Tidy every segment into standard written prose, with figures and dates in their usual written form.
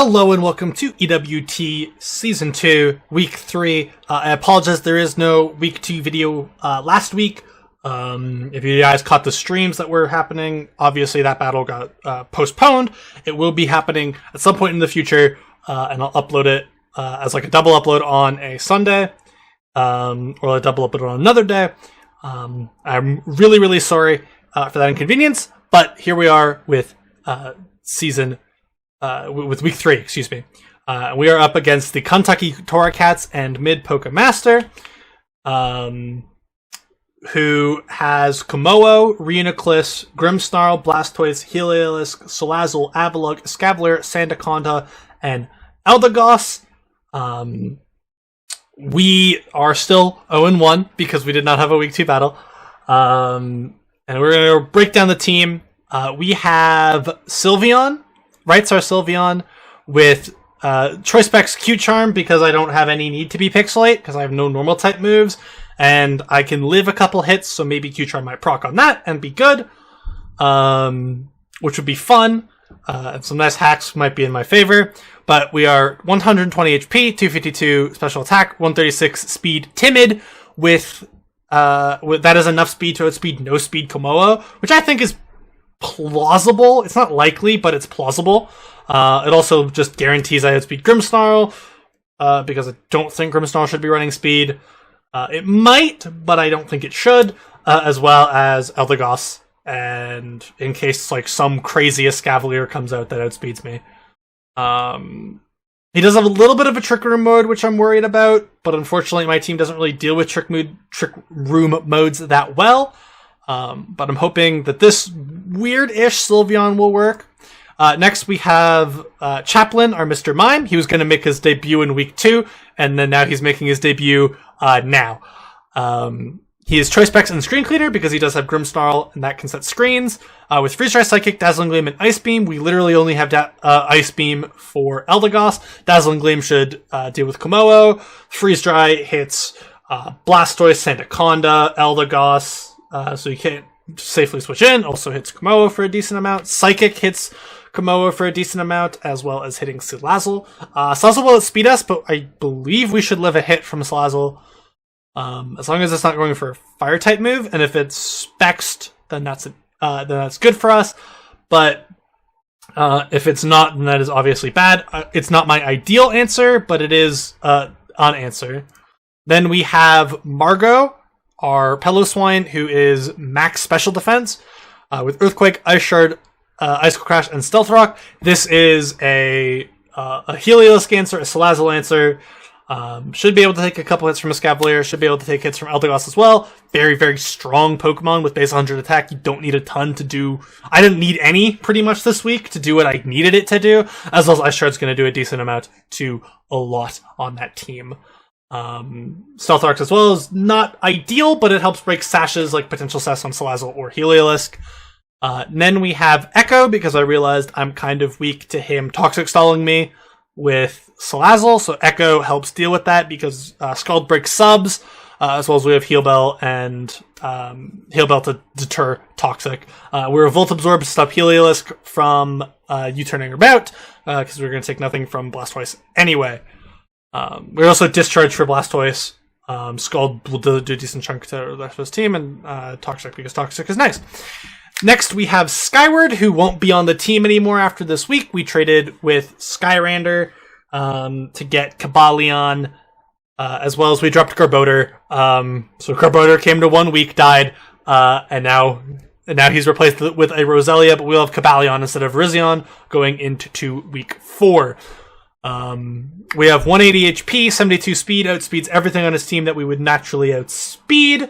Hello and welcome to EWT Season 2, Week 3. I apologize there is no Week 2 video last week. If you guys caught the streams that were happening, obviously that battle got postponed. It will be happening at some point in the future, and I'll upload it as like a double upload on a Sunday, or a double upload on another day. I'm really sorry for that inconvenience, but here we are with with Week 3, excuse me. We are up against the Kentucky Tora Cats and Mid Poke Master, who has Komodo, Reuniclus, Grimmsnarl, Blastoise, Heliolisk, Salazzle, Avalugg, Scavalier, Sandaconda, and Eldegoss. We are still 0-1 because we did not have a Week 2 battle. And we're going to break down the team. We have Sylveon, Right-Star Sylveon, with Choice Specs Q-Charm because I don't have any need to be Pixelate because I have no normal type moves. And I can live a couple hits, so maybe Q-Charm might proc on that and be good. Which would be fun. And some nice hacks might be in my favor. But we are 120 HP, 252 special attack, 136 speed, timid, with that is enough speed to outspeed no speed Komodo, which I think is plausible. It's not likely, but it's plausible. It also just guarantees I outspeed Grimmsnarl, because I don't think Grimmsnarl should be running speed. It might, but I don't think it should, as well as Eldegoss, and in case like some crazy Escavalier comes out that outspeeds me. He does have a little bit of a Trick Room mode, which I'm worried about, but unfortunately my team doesn't really deal with Trick Room modes that well. But I'm hoping that this weird-ish Sylveon will work. Next we have Chaplin, our Mr. Mime. He was going to make his debut in Week 2, and then now he's making his debut now. He is Choice Specs and Screen Cleaner because he does have Grimmsnarl, and that can set screens. With Freeze Dry, Psychic, Dazzling Gleam, and Ice Beam, we literally only have Ice Beam for Eldegoss. Dazzling Gleam should deal with Komodo. Freeze Dry hits Blastoise, Sandaconda, Eldegoss, so you can't safely switch in. Also hits Komodo for a decent amount. Psychic hits Komodo for a decent amount, as well as hitting Salazzle. Salazzle will outspeed us, but I believe we should live a hit from Salazzle. As long as it's not going for a fire type move, and if it's spexed, then that's good for us. But if it's not, then that is obviously bad. It's not my ideal answer, but it is an answer. Then we have Margot, our Peloswine, who is max special defense, with Earthquake, Ice Shard, Icicle Crash, and Stealth Rock. This is a Heliolisk answer, a Salazzle answer. Should be able to take a couple hits from a Scavalier, should be able to take hits from Eldegoss as well. Very strong Pokemon with base 100 attack. You don't need a ton to do. I didn't need any pretty much this week to do what I needed it to do, as well as Ice Shard's going to do a decent amount to a lot on that team. Stealth Rock as well is not ideal, but it helps break sashes like potential sass on Salazzle or Heliolisk. Then we have Echo, because I realized I'm kind of weak to him Toxic Stalling me with Salazzle, so Echo helps deal with that because Scald breaks subs, as well as we have Heal Bell and Heal Bell to deter Toxic. We're a Volt Absorb to stop Heliolisk from U-turning about, because we're going to take nothing from Blastoise anyway. We're also Discharge for Blastoise. Scald will do a decent chunk to the rest of his team, and Toxic because Toxic is nice. Next, we have Skyward, who won't be on the team anymore after this week. We traded with Skyrander to get Cobalion, as well as we dropped Garbodor. So Garbodor came to 1 week, died, and now he's replaced with a Roselia, but we'll have Cobalion instead of Rizion going into Week 4. We have 180 HP, 72 speed, outspeeds everything on his team that we would naturally outspeed.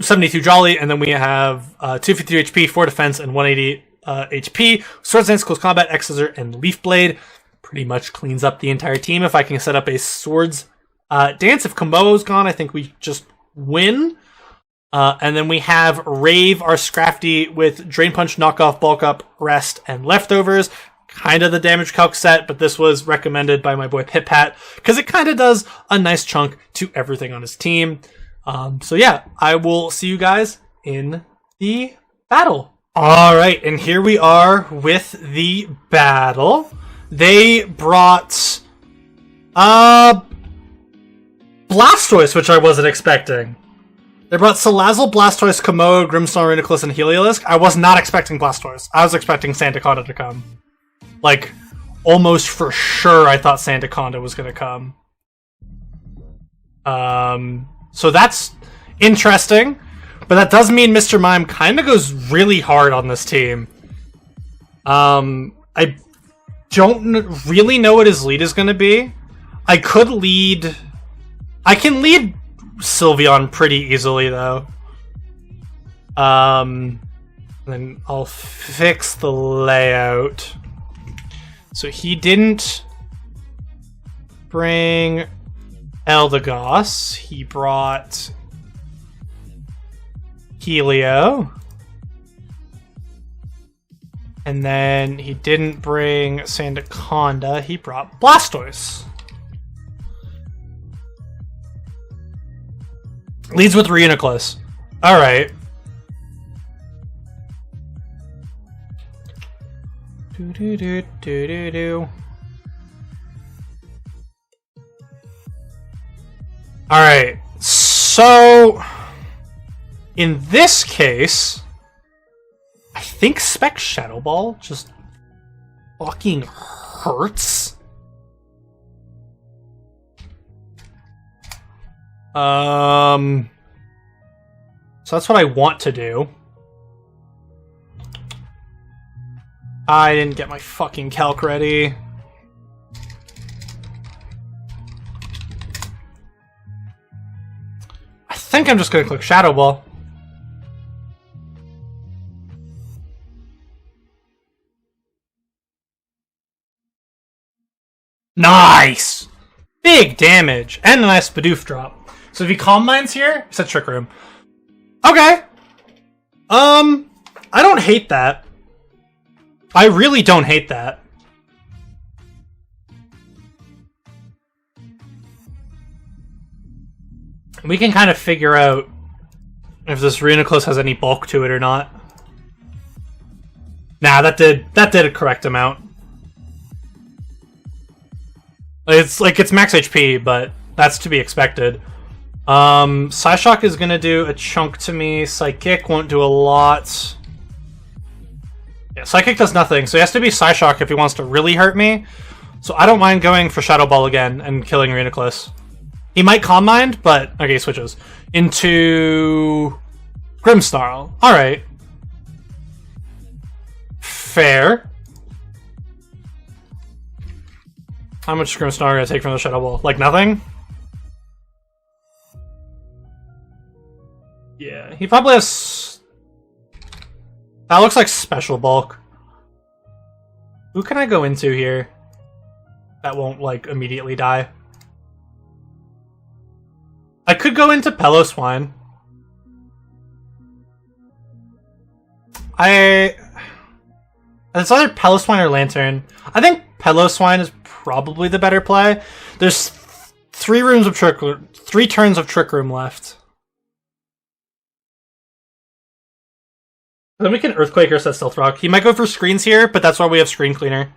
72 Jolly, and then we have 253 HP, 4 defense, and 180 HP. Swords Dance, Close Combat, X Scissor, and Leaf Blade. Pretty much cleans up the entire team. If I can set up a Swords Dance, if Komodo's gone, I think we just win. And then we have Rave, our Scrafty, with Drain Punch, Knockoff, Bulk Up, Rest, and Leftovers. Kind of the damage calc set, but this was recommended by my boy Pit-Pat because it kind of does a nice chunk to everything on his team. So yeah, I will see you guys in the battle. Alright, and here we are with the battle. They brought Blastoise, which I wasn't expecting. They brought Salazzle, Blastoise, Komodo, Grimmsnarl, Reuniclus, and Heliolisk. I was not expecting Blastoise. I was expecting Sandaconda to come. Like, almost for sure I thought Sandaconda was going to come. So that's interesting. But that does mean Mr. Mime kind of goes really hard on this team. I don't really know what his lead is going to be. I can lead Sylveon pretty easily, though. Then I'll fix the layout. So he didn't bring Eldegoss. He brought Helio. And then he didn't bring Sandaconda. He brought Blastoise. Leads with Reuniclus. Alright. Alright. So in this case, I think Spec Shadow Ball just fucking hurts. So that's what I want to do. I didn't get my fucking calc ready. I think I'm just gonna click Shadow Ball. Nice! Big damage! And a nice Bidoof drop. So if he Calm Minds here, he said Trick Room. Okay. I don't hate that. I really don't hate that. We can kind of figure out if this Reuniclus has any bulk to it or not. Nah, that did a correct amount. It's like it's max HP, but that's to be expected. Psyshock is gonna do a chunk to me. Psychic won't do a lot. Yeah, Psychic does nothing, so he has to be Psyshock if he wants to really hurt me. So I don't mind going for Shadow Ball again and killing Reuniclus. He might Calm Mind, but okay, he switches into Grimmsnarl. Alright. Fair. How much Grimmsnarl are gonna take from the Shadow Ball? Like nothing? Yeah, he probably has... That looks like Special Bulk. Who can I go into here that won't, like, immediately die? I could go into Peloswine. It's either Peloswine or Lantern. I think Peloswine is probably the better play. There's three turns of Trick Room left. Then we can Earthquake or set Stealth Rock. He might go for screens here, but that's why we have Screen Cleaner.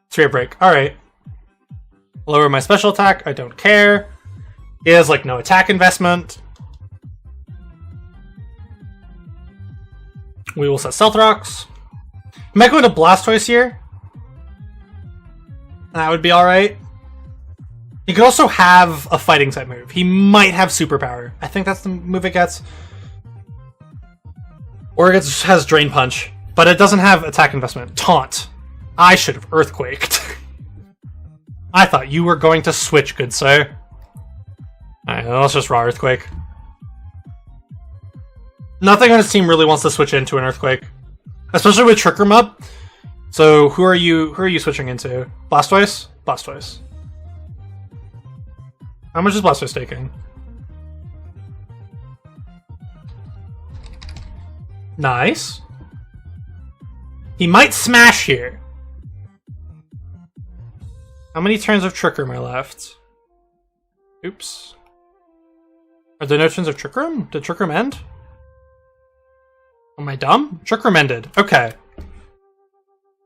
Spirit Break. Alright. Lower my special attack. I don't care. He has, like, no attack investment. We will set Stealth Rocks. He might go into Blastoise here. That would be alright. He could also have a fighting type move. He might have Superpower. I think that's the move it gets. Or it has Drain Punch. But it doesn't have attack investment. Taunt. I should have Earthquaked. I thought you were going to switch, good sir. Alright, let's just Raw Earthquake. Nothing on his team really wants to switch into an Earthquake. Especially with Trick Room up. So who are you switching into? Blastoise? Blastoise. How much is Blastoise taking? Nice. He might smash here. How many turns of Trick Room are left? Oops. Are there notions of Trick Room? Did Trick Room end? Am I dumb? Trick Room ended. Okay.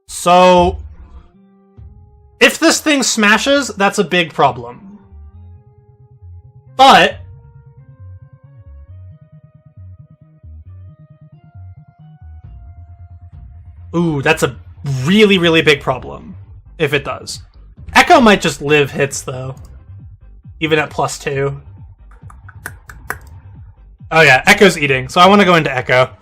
So, if this thing smashes, that's a big problem. But ooh, that's a really, really big problem if it does. Echo might just live hits, though. Even at +2. Oh yeah, Echo's eating, so I want to go into Echo.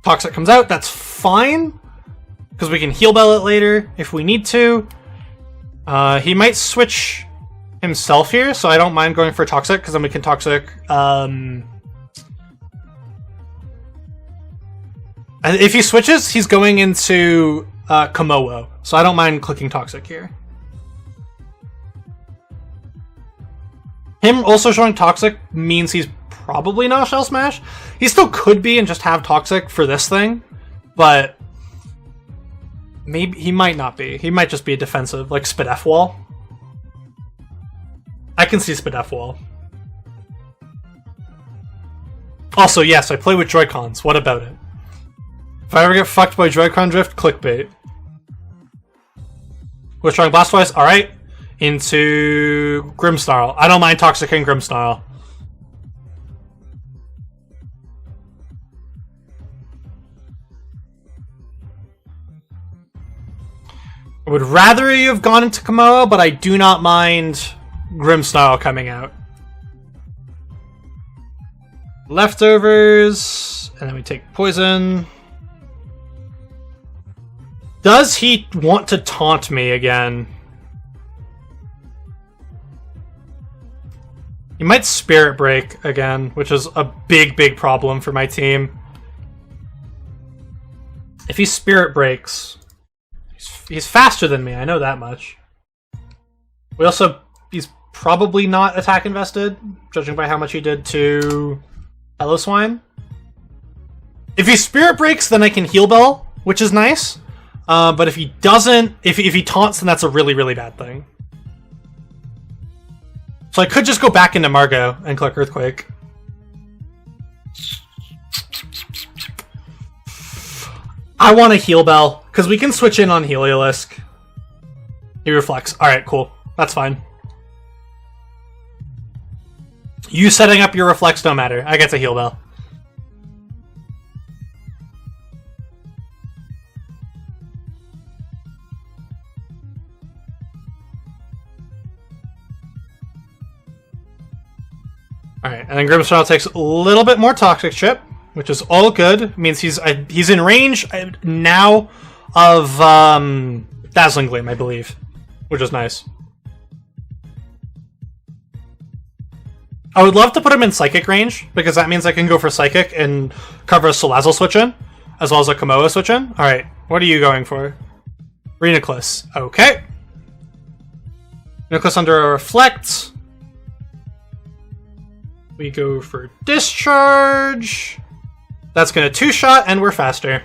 Toxic comes out, that's fine. Because we can heal bell it later if we need to. He might switch himself here, so I don't mind going for Toxic, because then we can Toxic. If he switches, he's going into Komowo, so I don't mind clicking Toxic here. Him also showing Toxic means he's probably not Shell Smash. He still could be and just have Toxic for this thing, but maybe he might not be. He might just be a defensive, like Spidef Wall. I can see Spidef Wall. Also, yes, I play with Joy-Cons. What about it? If I ever get fucked by Joy-Con drift, clickbait. We're trying Blastoise. Alright. Into Grimmsnarl. I don't mind Toxic and Grimmsnarl. I would rather you have gone into Komodo, but I do not mind Grimmsnarl coming out. Leftovers, and then we take Poison. Does he want to taunt me again? He might Spirit Break again, which is a big, big problem for my team. If he Spirit Breaks, he's faster than me, I know that much. He's probably not attack invested, judging by how much he did to Hello Swine. If he Spirit Breaks, then I can Heal Bell, which is nice. But if he doesn't, if he taunts, then that's a really, really bad thing. So I could just go back into Margot and click Earthquake. I want a Heal Bell, because we can switch in on Heliolisk. He reflects. Alright, cool. That's fine. You setting up your reflex don't matter. I get to Heal Bell. Alright, and then Grimmsnarl takes a little bit more Toxic Chip, which is all good. It means he's in range now of Dazzling Gleam, I believe, which is nice. I would love to put him in Psychic range, because that means I can go for Psychic and cover a Salazzle switch in, as well as a Komodo switch in. Alright, what are you going for? Reuniclus. Okay. Reuniclus under a Reflect. We go for Discharge. That's going to two-shot, and we're faster.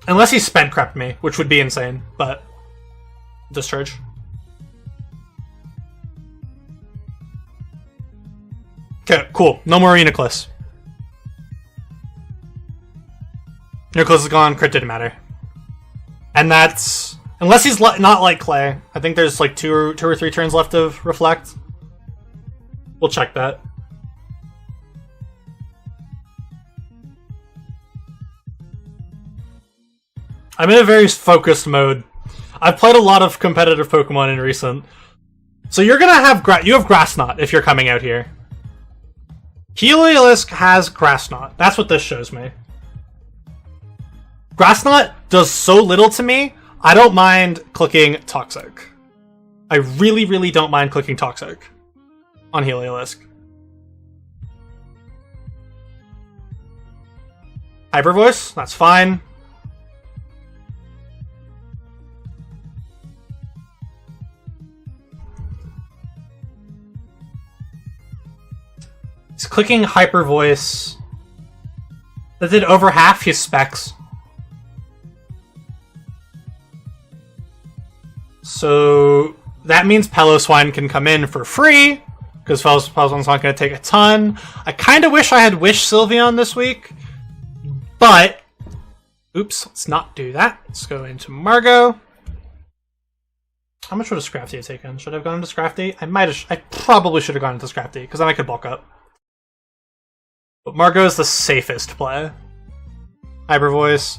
Unless he sped crept me, which would be insane, but Discharge. Okay, cool. No more Reuniclus. Reuniclus is gone, crit didn't matter. And that's... Unless he's not like Clay. I think there's like two or three turns left of Reflect. We'll check that. I'm in a very focused mode. I've played a lot of competitive Pokemon in recent. So you're gonna have you have Grass Knot if you're coming out here. Heliolisk has Grass Knot. That's what this shows me. Grass Knot does so little to me, I don't mind clicking Toxic. I really, really don't mind clicking Toxic on Heliolisk. Hyper Voice, that's fine. He's clicking Hyper Voice That did over half his specs. So that means Peloswine can come in for free, because Peloswine's not going to take a ton. I kind of wish I had Wish Sylveon this week, but... Oops, let's not do that. Let's go into Margot. How much would a Scrafty have taken? Should I have gone into Scrafty? I probably should have gone into Scrafty, because then I could bulk up. But Margot is the safest play. Hyper Voice.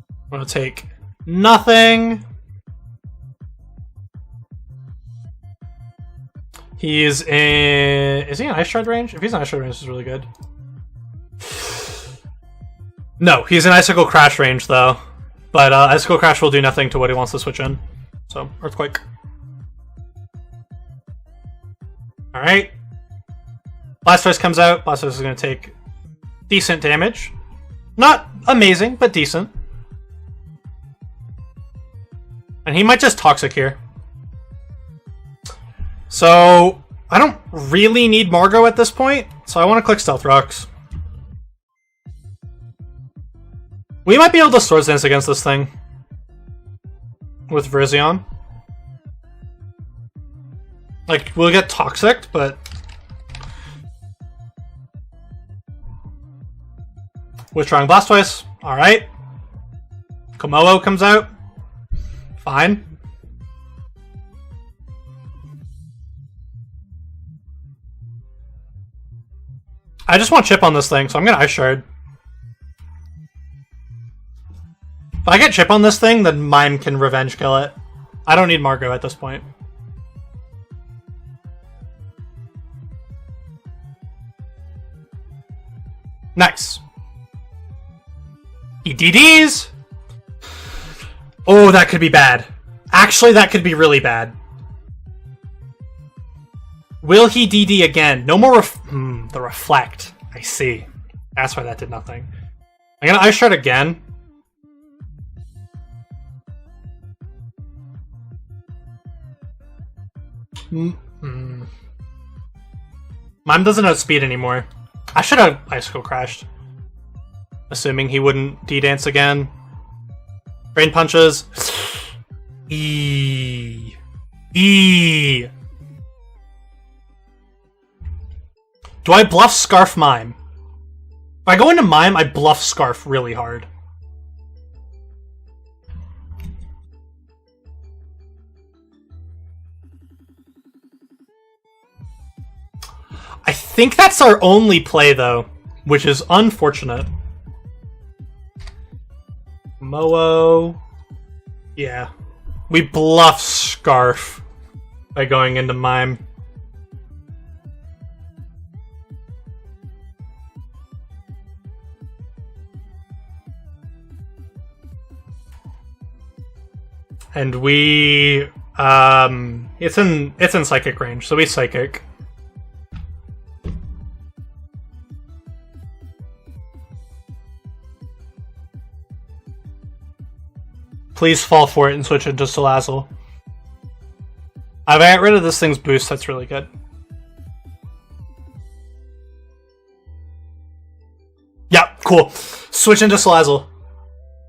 I'm going to take nothing. He's in... Is he in Ice Shard range? If he's in Ice Shard range, this is really good. No, he's in Icicle Crash range, though. But Icicle Crash will do nothing to what he wants to switch in. So, Earthquake. Alright. Blastoise comes out. Blastoise is going to take decent damage. Not amazing, but decent. And he might just Toxic here. So, I don't really need Margot at this point, so I want to click Stealth Rocks. We might be able to Swords Dance against this thing. With Virizion. Like, we'll get Toxic, but... Withdrawing Blastoise. Alright. Komodo comes out. Fine. I just want Chip on this thing, so I'm gonna Ice Shard. If I get Chip on this thing, then Mime can Revenge Kill it. I don't need Margot at this point. Nice. He DDs! Oh, that could be bad. Actually, that could be really bad. Will he DD again? No more the Reflect. I see. That's why that did nothing. I'm gonna Ice Shard again. Mime doesn't outspeed anymore. I should have Icicle Crashed. Assuming he wouldn't D-Dance again. Brain Punches. E. Do I bluff Scarf Mime? If I go into Mime, I bluff Scarf really hard. I think that's our only play, though, which is unfortunate. Moo. Yeah. We bluff Scarf by going into Mime. And we it's in Psychic range, so we Psychic. Please fall for it and switch into Salazzle. If I get rid of this thing's boost, that's really good. Yeah, cool. Switch into Salazzle.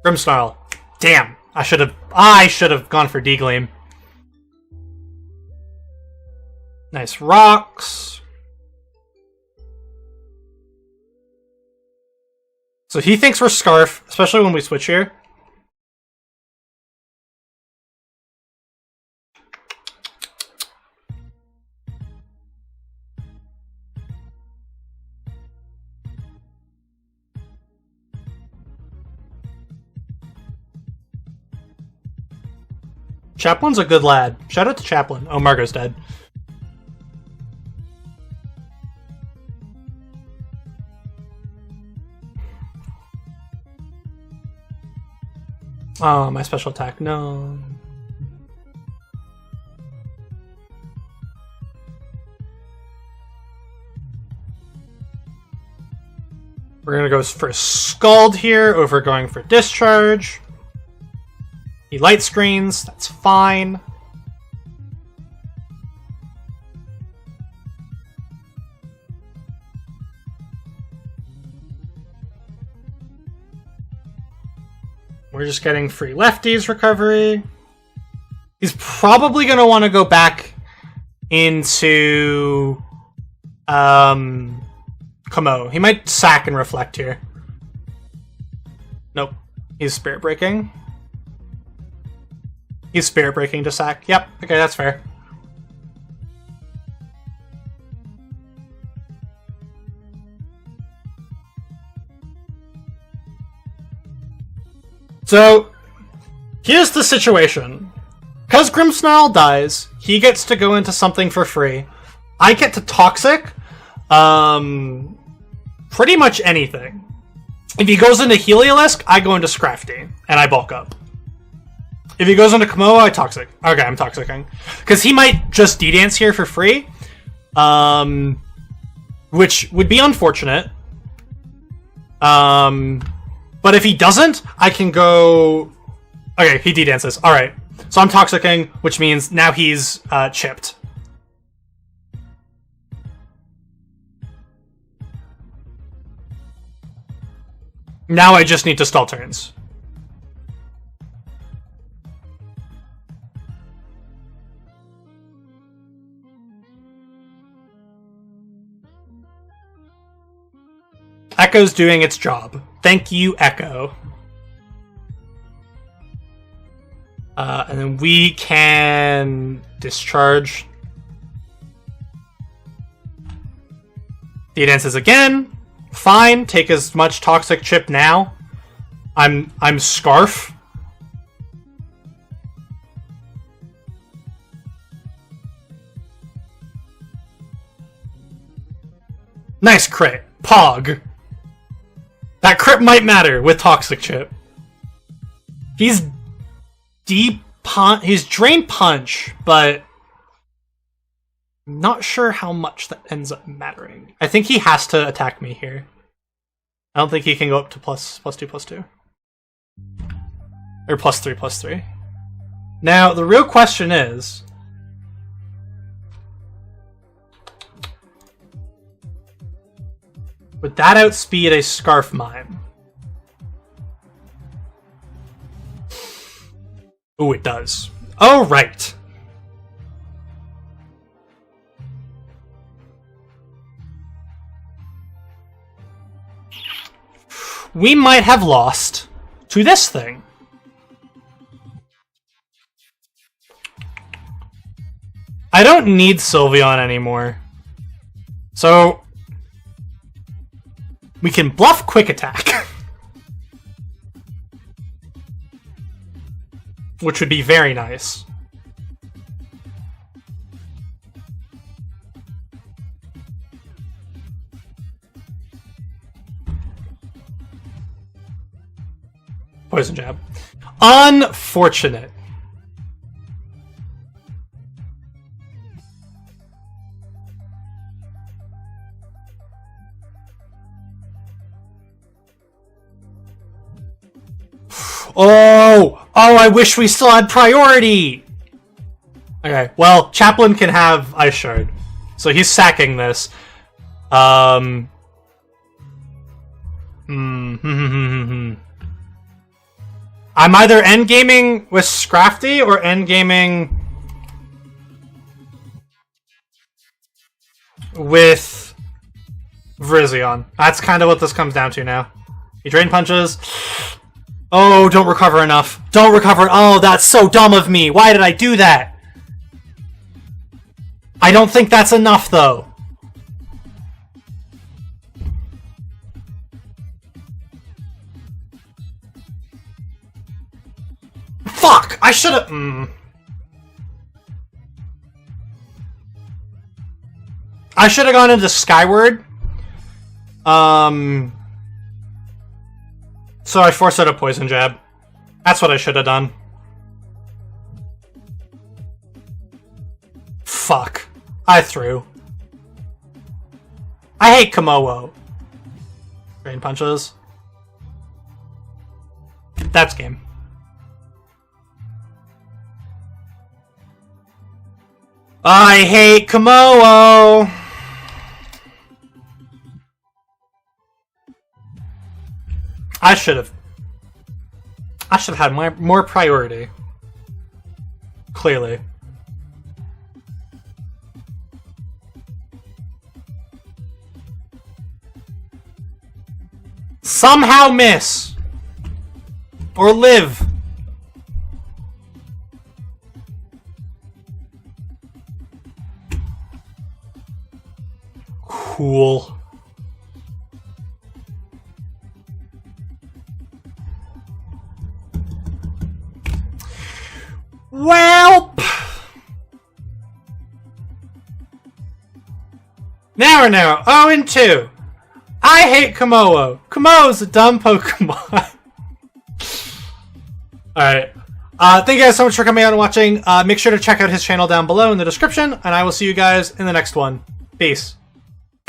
Grimmsnarl. Damn. I should have gone for D-Gleam. Nice rocks. So he thinks we're Scarf, especially when we switch here. Chaplin's a good lad. Shout out to Chaplin. Oh, Margot's dead. Oh, my special attack. No. We're gonna go for Scald here over going for Discharge. He light screens, that's fine. we're just getting free lefties recovery. He's probably going to want to go back into Kamo. He might sack and reflect here. Nope. He's spirit breaking. He's spirit breaking to sack. Yep. Okay, that's fair. So, here's the situation. Because Grimmsnarl dies, he gets to go into something for free. I get to Toxic pretty much anything. If he goes into Heliolisk, I go into Scrafty, and I bulk up. If he goes into Komoa, I Toxic. Okay, I'm Toxicing. Because he might just D-Dance here for free, which would be unfortunate. But if he doesn't, I can go... Okay, he D-Dances. Alright. So I'm Toxicing, which means now he's chipped. Now I just need to stall turns. Echo's doing its job. Thank you, Echo. And then we can discharge. D-Dances again. Fine. Take as much Toxic Chip now. I'm Scarf. Nice crit. Pog. That crit might matter with Toxic Chip. He's he's Drain Punch, but not sure how much that ends up mattering. I think he has to attack me here. I don't think he can go up to +2/+2. Or +3/+3. Now, the real question is... would that outspeed a Scarf Mime? Ooh, it does. Oh, right. We might have lost to this thing. I don't need Sylveon anymore. So... we can bluff Quick Attack. Which would be very nice. Poison Jab. Unfortunate. Oh, I wish we still had priority. Okay, well, Chaplain can have Ice Shard, so he's sacking this. I'm either endgaming with Scrafty or endgaming with Virizion. That's kind of what this comes down to now. He Drain Punches. Oh, don't recover enough. Don't recover. Oh, that's so dumb of me. Why did I do that? I don't think that's enough, though. Fuck! I should have... I should have gone into Skyward. So I forced out a Poison Jab. That's what I should have done. Fuck. I threw. I hate Komoa. Drain Punches. That's game. I hate Komoa. I should have. I should have had more priority. Clearly. Somehow miss! Or live! Cool. Well, now we're now 0-2. I hate Komodo. Komodo's a dumb Pokemon. Alright. Thank you guys so much for coming out and watching. Make sure to check out his channel down below in the description, and I will see you guys in the next one. Peace.